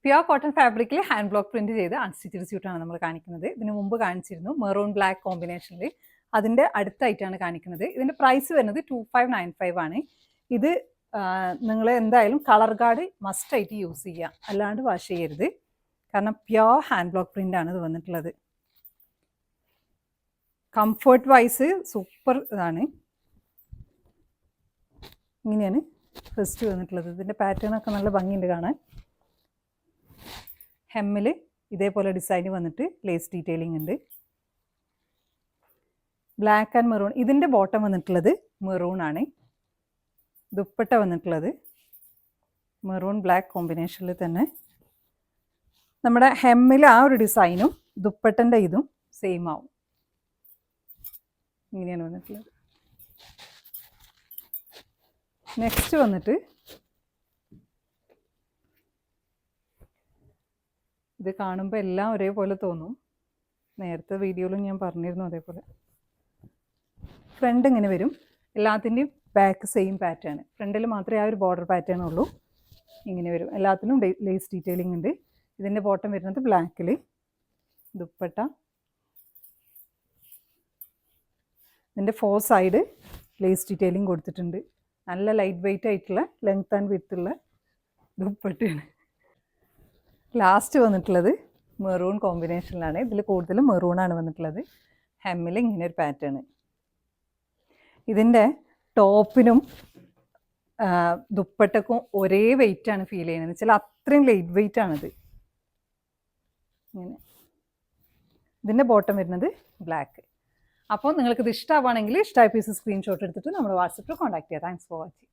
Pure cotton ഫാബ്രിക്കിൽ hand block print ചെയ്ത് unstitched സ്യൂട്ടാണ് നമ്മൾ കാണിക്കുന്നത്. ഇതിന് മുമ്പ് കാണിച്ചിരുന്നു മെറൂൺ ബ്ലാക്ക് കോമ്പിനേഷനിൽ. അതിൻ്റെ അടുത്തായിട്ടാണ് കാണിക്കുന്നത്. ഇതിൻ്റെ പ്രൈസ് വരുന്നത് 2595 ആണ്. ഇത് നിങ്ങൾ എന്തായാലും കളർ ഗാർഡ് മസ്റ്റായിട്ട് യൂസ് ചെയ്യുക, അല്ലാണ്ട് വാഷ് ചെയ്യരുത്. കാരണം പ്യുവർ ഹാൻഡ് ബ്ലോക്ക് പ്രിൻ്റ് ആണ് ഇത് വന്നിട്ടുള്ളത്. കംഫർട്ട് വൈസ് സൂപ്പർ ഇതാണ്. ഇങ്ങനെയാണ് ഫസ്റ്റ് വന്നിട്ടുള്ളത്. ഇതിൻ്റെ പാറ്റേൺ ഒക്കെ നല്ല ഭംഗിയുണ്ട് കാണാൻ. ഹെമ്മിൽ ഇതേപോലെ ഡിസൈൻ വന്നിട്ട് ലേസ് ഡീറ്റെയിലിംഗ് ഉണ്ട്. Black and maroon. ഇതിൻ്റെ ബോട്ടം വന്നിട്ടുള്ളത് മെറൂൺ ആണ്. ദുപ്പട്ട വന്നിട്ടുള്ളത് മെറൂൺ ബ്ലാക്ക് കോമ്പിനേഷനിൽ തന്നെ. നമ്മുടെ ഹെമ്മിൽ ആ ഒരു ഡിസൈനും ദുപ്പട്ടൻ്റെ ഇതും സെയിം ആവും. ഇങ്ങനെയാണ് വന്നിട്ടുള്ളത്. നെക്സ്റ്റ് വന്നിട്ട് ഇത് കാണുമ്പോൾ എല്ലാം ഒരേപോലെ തോന്നും. നേരത്തെ വീഡിയോയിലും ഞാൻ പറഞ്ഞിരുന്നു അതേപോലെ. ഫ്രണ്ട് ഇങ്ങനെ വരും. എല്ലാത്തിൻ്റെയും ബാക്ക് സെയിം പാറ്റേൺ. ഫ്രണ്ടിൽ മാത്രമേ ആ ഒരു ബോർഡർ പാറ്റേൺ ഉള്ളൂ. ഇങ്ങനെ വരും. എല്ലാത്തിനും ലേസ് ഡീറ്റെയിലിംഗ് ഉണ്ട്. ഇതിൻ്റെ ബോട്ടം വരുന്നത് ബ്ലാക്കിൽ. ദുപ്പട്ട. ഇതിൻ്റെ 4 സൈഡ് ലേസ് ഡീറ്റെയിലിംഗ് കൊടുത്തിട്ടുണ്ട്. നല്ല ലൈറ്റ് വെയ്റ്റ് ആയിട്ടുള്ള ലെങ്ത് ആൻഡ് വിഡ്ത്തുള്ള ദുപ്പട്ടയാണ്. ലാസ്റ്റ് വന്നിട്ടുള്ളത് മെറൂൺ കോമ്പിനേഷനിലാണ്. ഇതിൽ കൂടുതലും മെറൂണാണ് വന്നിട്ടുള്ളത്. ഹെമ്മിൽ ഇങ്ങനെ ഒരു പാറ്റേൺ. ഇതിൻ്റെ ടോപ്പിനും ദുപ്പട്ടക്കും ഒരേ വെയിറ്റാണ് ഫീൽ ചെയ്യുന്നത്. വെച്ചാൽ അത്രയും ലൈറ്റ് വെയിറ്റ് ആണിത്. ഇങ്ങനെ ഇതിൻ്റെ ബോട്ടം വരുന്നത് ബ്ലാക്ക്. അപ്പോൾ നിങ്ങൾക്കിത് ഇഷ്ടമാവുകയാണെങ്കിൽ ഇഷ്ടമായ പീസ് സ്ക്രീൻഷോട്ട് എടുത്തിട്ട് നമ്മുടെ വാട്സപ്പിൽ കോൺടാക്ട് ചെയ്യാം. Thanks for watching.